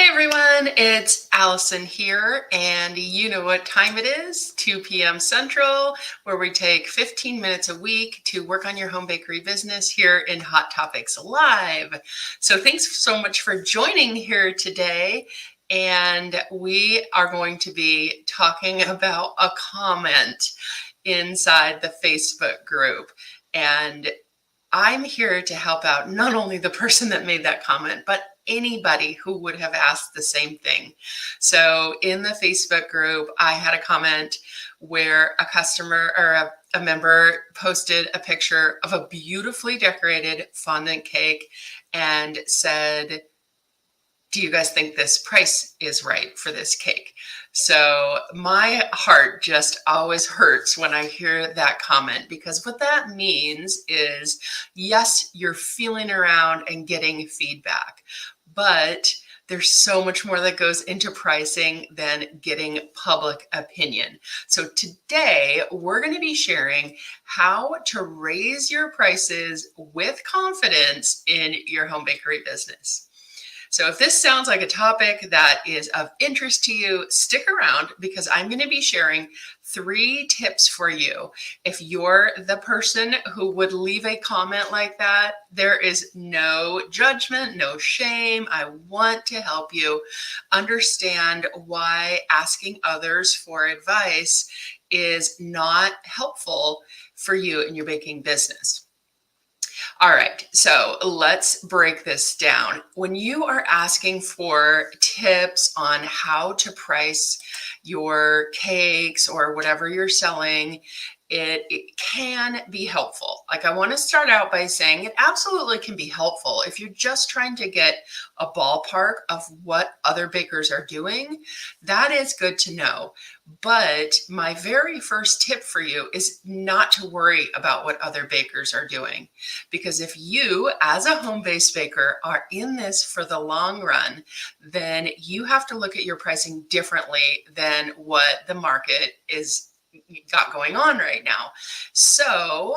Hi everyone, it's Allison here, and you know what time it is, 2 p.m. Central, where we take 15 minutes a week to work on your home bakery business here in Hot Topics Live. So thanks so much for joining here today, and we are going to be talking about a comment inside the Facebook group. And I'm here to help out not only the person that made that comment, but anybody who would have asked the same thing. So in the Facebook group, I had a comment where a customer or a member posted a picture of a beautifully decorated fondant cake and said, do you guys think this price is right for this cake? So my heart just always hurts when I hear that comment, because what that means is, yes, you're feeling around and getting feedback, but there's so much more that goes into pricing than getting public opinion. So today we're going to be sharing how to raise your prices with confidence in your home bakery business. So if this sounds like a topic that is of interest to you, stick around, because I'm going to be sharing 3 tips for you. If you're the person who would leave a comment like that, there is no judgment, no shame. I want to help you understand why asking others for advice is not helpful for you in your baking business. All right, so let's break this down. When you are asking for tips on how to price your cakes or whatever you're selling, it can be helpful. Like, I want to start out by saying it absolutely can be helpful if you're just trying to get a ballpark of what other bakers are doing. That is good to know. But my very first tip for you is not to worry about what other bakers are doing. Because if you, as a home-based baker, are in this for the long run, then you have to look at your pricing differently than what the market is got going on right now. So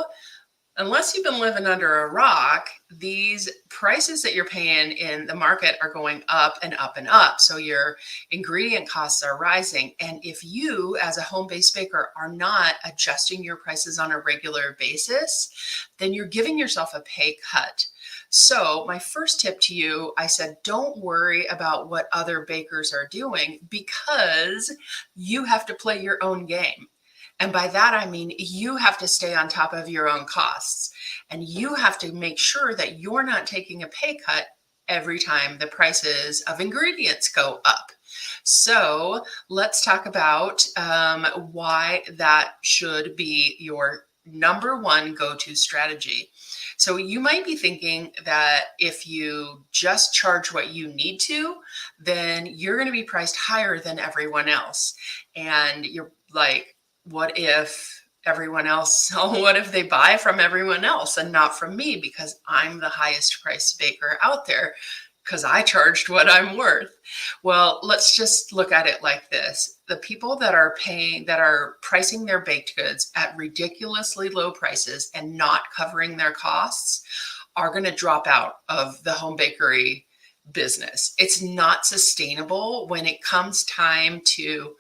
unless you've been living under a rock, these prices that you're paying in the market are going up and up and up. So your ingredient costs are rising. And if you, as a home-based baker, are not adjusting your prices on a regular basis, then you're giving yourself a pay cut. So my first tip to you, I said, don't worry about what other bakers are doing, because you have to play your own game. And by that, I mean, you have to stay on top of your own costs, and you have to make sure that you're not taking a pay cut every time the prices of ingredients go up. So let's talk about why that should be your number one go-to strategy. So you might be thinking that if you just charge what you need to, then you're going to be priced higher than everyone else. And you're like, what if everyone else, what if they buy from everyone else and not from me, because I'm the highest priced baker out there because I charged what I'm worth? Well, let's just look at it like this. The people that are pricing their baked goods at ridiculously low prices and not covering their costs are going to drop out of the home bakery business. It's not sustainable when it comes time to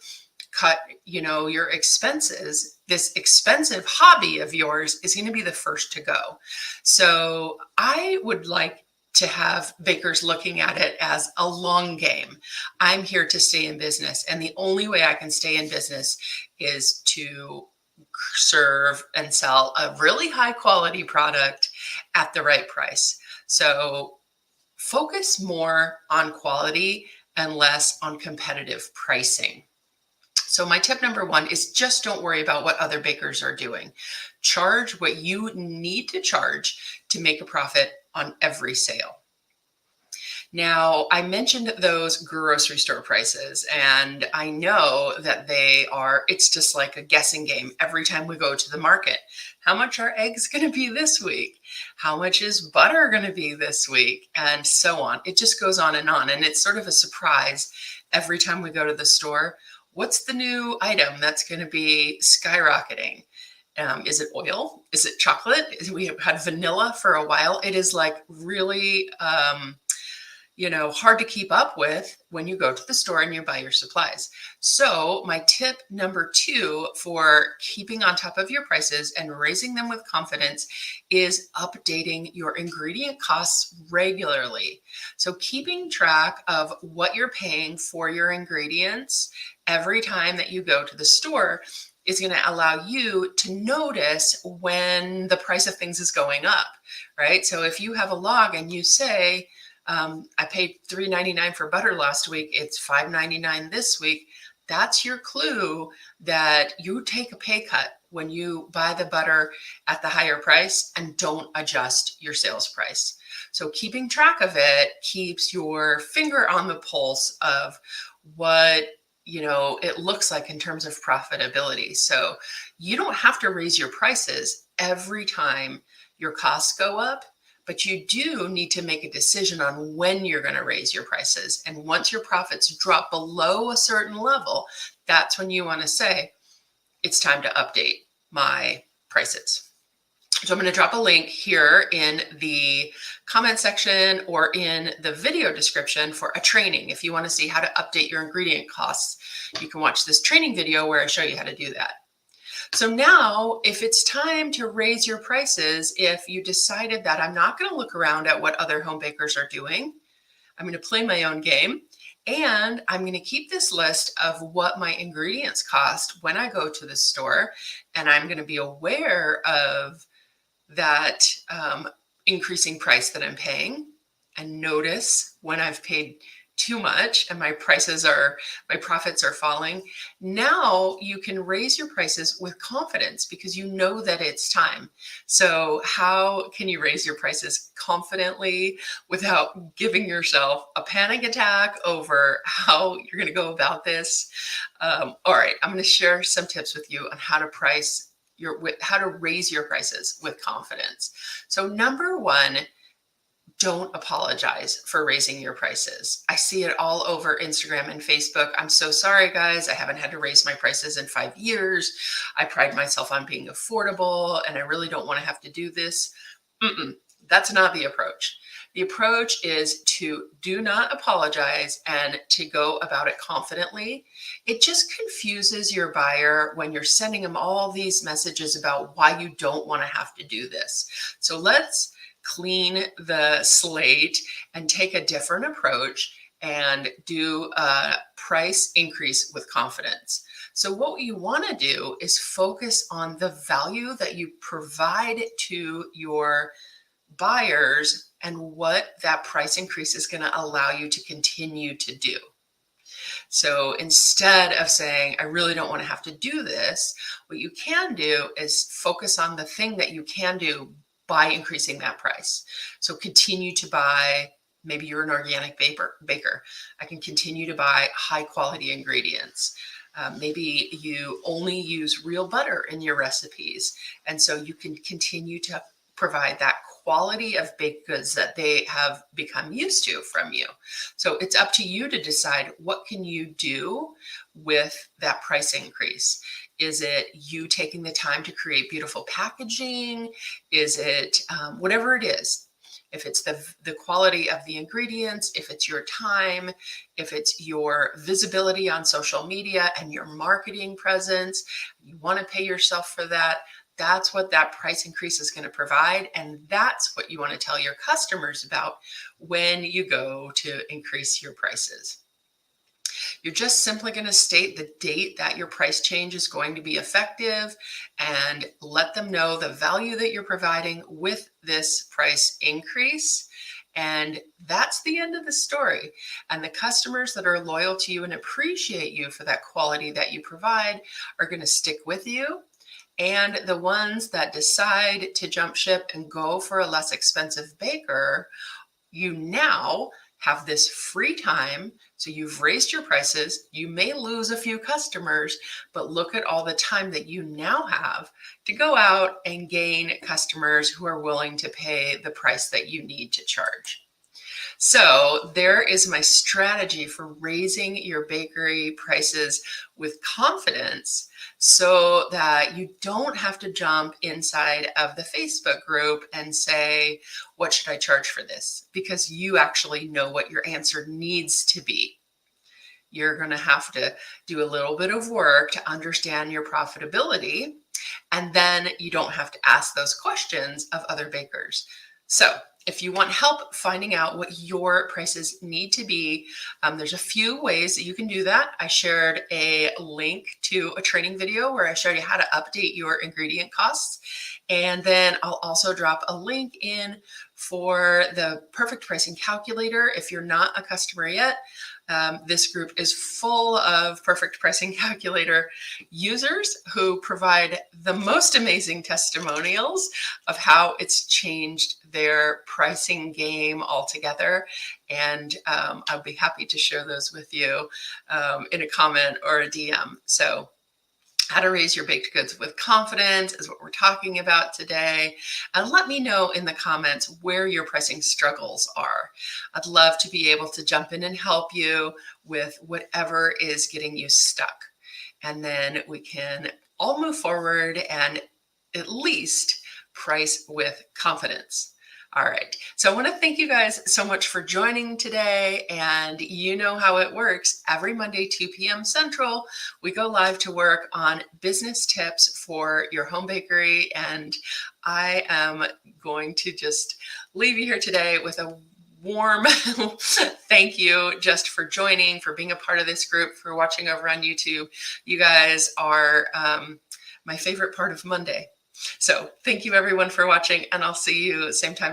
cut, your expenses. This expensive hobby of yours is going to be the first to go. So I would like to have bakers looking at it as a long game. I'm here to stay in business, and the only way I can stay in business is to serve and sell a really high quality product at the right price. So focus more on quality and less on competitive pricing. So my tip number one is just don't worry about what other bakers are doing. Charge what you need to charge to make a profit on every sale. Now, I mentioned those grocery store prices, and I know that it's just like a guessing game every time we go to the market. How much are eggs going to be this week? How much is butter going to be this week? And so on. It just goes on. And it's sort of a surprise every time we go to the store. What's the new item that's going to be skyrocketing? Is it oil? Is it chocolate? We have had vanilla for a while. It is like really, hard to keep up with when you go to the store and you buy your supplies. So my tip number 2 for keeping on top of your prices and raising them with confidence is updating your ingredient costs regularly. So keeping track of what you're paying for your ingredients every time that you go to the store is going to allow you to notice when the price of things is going up, right? So if you have a log and you say, I paid $3.99 for butter last week, it's $5.99 this week, that's your clue that you take a pay cut when you buy the butter at the higher price and don't adjust your sales price. So keeping track of it keeps your finger on the pulse of what it looks like in terms of profitability. So you don't have to raise your prices every time your costs go up, but you do need to make a decision on when you're going to raise your prices. And once your profits drop below a certain level, that's when you want to say, it's time to update my prices. So I'm going to drop a link here in the comment section or in the video description for a training. If you want to see how to update your ingredient costs, you can watch this training video where I show you how to do that. So now, if it's time to raise your prices, if you decided that I'm not going to look around at what other home bakers are doing, I'm going to play my own game, and I'm going to keep this list of what my ingredients cost when I go to the store, and I'm going to be aware of that increasing price that I'm paying and notice when I've paid too much and my profits are falling. Now you can raise your prices with confidence because you know that it's time. So how can you raise your prices confidently without giving yourself a panic attack over how you're going to go about this? All right, I'm going to share some tips with you on how to raise your prices with confidence. So number 1, don't apologize for raising your prices. I see it all over Instagram and Facebook. I'm so sorry, guys. I haven't had to raise my prices in 5 years. I pride myself on being affordable, and I really don't want to have to do this. That's not the approach. The approach is to do not apologize and to go about it confidently. It just confuses your buyer when you're sending them all these messages about why you don't want to have to do this. So let's clean the slate and take a different approach and do a price increase with confidence. So what you want to do is focus on the value that you provide to your buyers and what that price increase is going to allow you to continue to do. So instead of saying, I really don't want to have to do this, what you can do is focus on the thing that you can do by increasing that price. So continue to buy, maybe you're an organic baker. I can continue to buy high quality ingredients. Maybe you only use real butter in your recipes. And so you can continue to provide that quality of baked goods that they have become used to from you. So it's up to you to decide what can you do with that price increase. Is it you taking the time to create beautiful packaging? Is it whatever it is? If it's the quality of the ingredients, if it's your time, if it's your visibility on social media and your marketing presence, you want to pay yourself for that. That's what that price increase is going to provide. And that's what you want to tell your customers about when you go to increase your prices. You're just simply going to state the date that your price change is going to be effective and let them know the value that you're providing with this price increase. And that's the end of the story. And the customers that are loyal to you and appreciate you for that quality that you provide are going to stick with you. And the ones that decide to jump ship and go for a less expensive baker, you now have this free time. So you've raised your prices. You may lose a few customers, but look at all the time that you now have to go out and gain customers who are willing to pay the price that you need to charge. So there is my strategy for raising your bakery prices with confidence so that you don't have to jump inside of the Facebook group and say, what should I charge for this? Because you actually know what your answer needs to be. You're going to have to do a little bit of work to understand your profitability, and then you don't have to ask those questions of other bakers. So if you want help finding out what your prices need to be, there's a few ways that you can do that. I shared a link to a training video where I showed you how to update your ingredient costs. And then I'll also drop a link in for the perfect pricing calculator. If you're not a customer yet, this group is full of perfect pricing calculator users who provide the most amazing testimonials of how it's changed their pricing game altogether. And I'll be happy to share those with you in a comment or a DM. So how to raise your baked goods with confidence is what we're talking about today. And let me know in the comments where your pricing struggles are. I'd love to be able to jump in and help you with whatever is getting you stuck. And then we can all move forward and at least price with confidence. All right. So I want to thank you guys so much for joining today. And you know how it works. Every Monday, 2 p.m. Central, we go live to work on business tips for your home bakery. And I am going to just leave you here today with a warm thank you just for joining, for being a part of this group, for watching over on YouTube. You guys are my favorite part of Monday. So thank you everyone for watching, and I'll see you same time